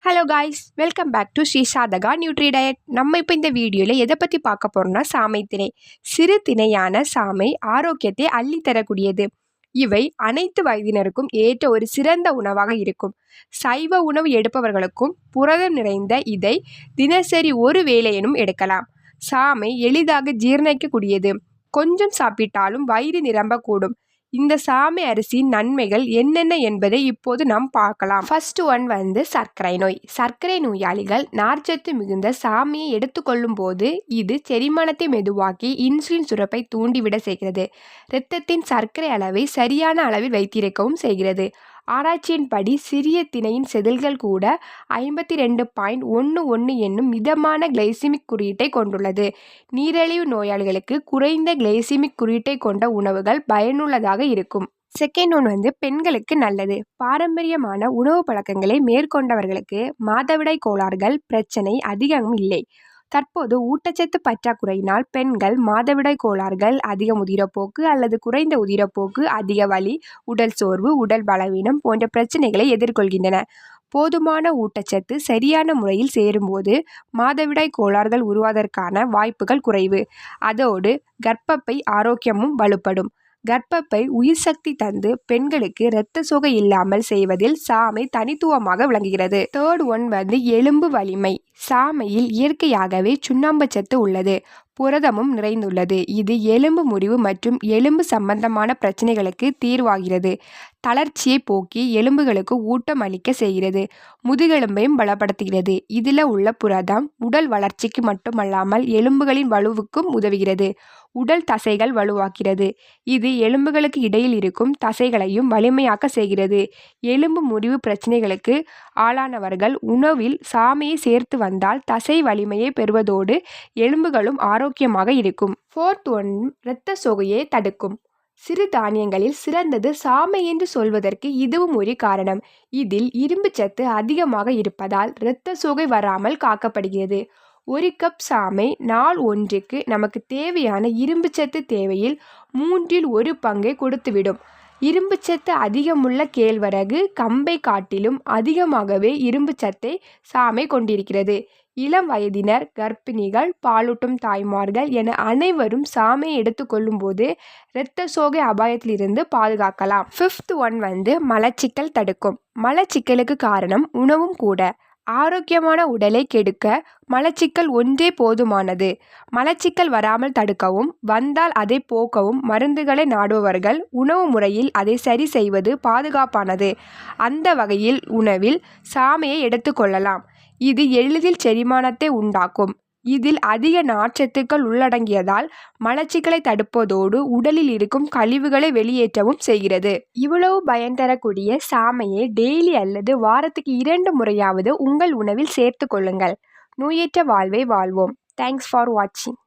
Hello guys, welcome back to Sri Sadhaka nutri diet. நம்ம இப்போ இந்த வீடியோவில் எதை பற்றி பார்க்க போகிறோம்னா சாமை திணை. சிறு திணையான சாமை ஆரோக்கியத்தை அள்ளி தரக்கூடியது. இவை அனைத்து வயதினருக்கும் ஏற்ற ஒரு சிறந்த உணவாக இருக்கும். சைவ உணவு எடுப்பவர்களுக்கும் புரதம் நிறைந்த இதை தினசரி ஒரு வேளையேனும் எடுக்கலாம். சாமை எளிதாக ஜீரணிக்கக்கூடியது. கொஞ்சம் சாப்பிட்டாலும் வயிறு நிரம்பக்கூடும். இந்த சாமை அரிசியின் நன்மைகள் என்னென்ன என்பதை இப்போது நாம் பார்க்கலாம். ஃபர்ஸ்ட் ஒன் சர்க்கரை நோய். சர்க்கரை நோயாளிகள் நார்ச்சத்து மிகுந்த சாமையை எடுத்துக்கொள்ளும் போது இது செரிமானத்தை மெதுவாக்கி இன்சுலின் சுரப்பை தூண்டிவிட செய்கிறது. இரத்தத்தின் சர்க்கரை அளவை சரியான அளவில் வைத்திருக்கவும் செய்கிறது. ஆராய்ச்சியின்படி சிறிய திணையின் செதில்கள் கூட 52.11 என்னும் மிதமான கிளைசிமிக் குறியீட்டை கொண்டுள்ளது. நீரிழிவு நோயாளிகளுக்கு குறைந்த கிளைசிமிக் குறியீட்டை கொண்ட உணவுகள் பயனுள்ளதாக இருக்கும். செகண்ட் ஒன் பெண்களுக்கு நல்லது. பாரம்பரியமான உணவு பழக்கங்களை மேற்கொண்டவர்களுக்கு மாதவிடாய் கோளாறுகள் பிரச்சனை அதிகம் இல்லை. தற்போது ஊட்டச்சத்து பற்றாக்குறையினால் பெண்கள் மாதவிடாய் கோளாறுகள், அதிக உதிரப்போக்கு அல்லது குறைந்த உதிரப்போக்கு, அதிக வலி, உடல் சோர்வு, உடல் பலவீனம் போன்ற பிரச்சனைகளை எதிர்கொள்கின்றன. போதுமான ஊட்டச்சத்து சரியான முறையில் சேரும்போது மாதவிடாய் கோளாறுகள் உருவாவதற்கான வாய்ப்புகள் குறைவு. அதோடு கர்ப்பப்பை ஆரோக்கியமும் வலுப்படும். கர்ப்பப்பை உயிர் சக்தி தந்து பெண்களுக்கு இரத்த சோகை இல்லாமல் செய்வதில் சாமை தனித்துவமாக விளங்குகிறது. தேர்ட் ஒன் எலும்பு வலிமை. சாமையில் இயற்கையாகவே சுண்ணாம்புச்சத்து உள்ளது. புரதமும் நிறைந்துள்ளது. இது எலும்பு முறிவு மற்றும் எலும்பு சம்பந்தமான பிரச்சனைகளுக்கு தீர்வாகிறது. தளர்ச்சியை போக்கி எலும்புகளுக்கு ஊட்டம் அளிக்க செய்கிறது. முதுகெலும்பையும் பலப்படுத்துகிறது. இதில் உள்ள புரதம் உடல் வளர்ச்சிக்கு மட்டுமல்லாமல் எலும்புகளின் வலுவுக்கும் உதவுகிறது. உடல் தசைகள் வலுவாக்கிறது. இது எலும்புகளுக்கு இடையில் இருக்கும் தசைகளையும் வலிமையாக்க செய்கிறது. எலும்பு முறிவு பிரச்சனைகளுக்கு ஆளானவர்கள் உணவில் சாமையை சேர்த்து வந்தால் தசை வலிமையை பெறுவதோடு எலும்புகளும் ஆரோக்கியமாக இருக்கும். ஃபோர்த் ஒன் இரத்த சோகையை தடுக்கும். சிறு தானியங்களில் சிறந்தது சாமை என்று சொல்வதற்கு இதுவும் ஒரு காரணம். இதில் இரும்பு சத்து அதிகமாக இருப்பதால் இரத்த சோகை வராமல் காக்கப்படுகிறது. ஒரு கப் சாமை நாள் ஒன்றுக்கு நமக்கு தேவையான இரும்புச்சத்து தேவையில் 1/3 பங்கை கொடுத்துவிடும். இரும்புச்சத்து அதிகமுள்ள கேழ்வரகு, கம்பை காட்டிலும் அதிகமாகவே இரும்புச்சத்தை சாமை கொண்டிருக்கிறது. இளம் வயதினர், கர்ப்பிணிகள், பாலூட்டும் தாய்மார்கள் என அனைவரும் சாமையை எடுத்துக்கொள்ளும் போது இரத்த சோகை அபாயத்திலிருந்து பாதுகாக்கலாம். ஃபிஃப்த் ஒன் மலச்சிக்கல் தடுக்கும். மலச்சிக்கலுக்கு காரணம் உணவும் கூட. ஆரோக்கியமான உடலை கெடுக்க மலச்சிக்கல் ஒன்றே போதுமானது. மலச்சிக்கல் வராமல் தடுக்கவும் வந்தால் அதை போக்கவும் மருந்துகளை நாடுபவர்கள் உணவு முறையில் அதை சரி செய்வது பாதுகாப்பானது. அந்த வகையில் உணவில் சாமையை எடுத்துக்கொள்ளலாம். இது எளிதில் செரிமானத்தை உண்டாக்கும். இதில் அதிக நார்ச்சத்துக்கள் உள்ளடங்கியதால் மலச்சிக்கலை தடுப்பதோடு உடலில் இருக்கும் கழிவுகளை வெளியேற்றவும் செய்கிறது. இவ்வளவு பயன் தரக்கூடிய சாமையை டெய்லி அல்லது வாரத்துக்கு 2 முறையாவது உங்கள் உணவில் சேர்த்து கொள்ளுங்கள். நோயற்ற வாழ்வை வாழ்வோம். தேங்க்ஸ் ஃபார் வாட்சிங்.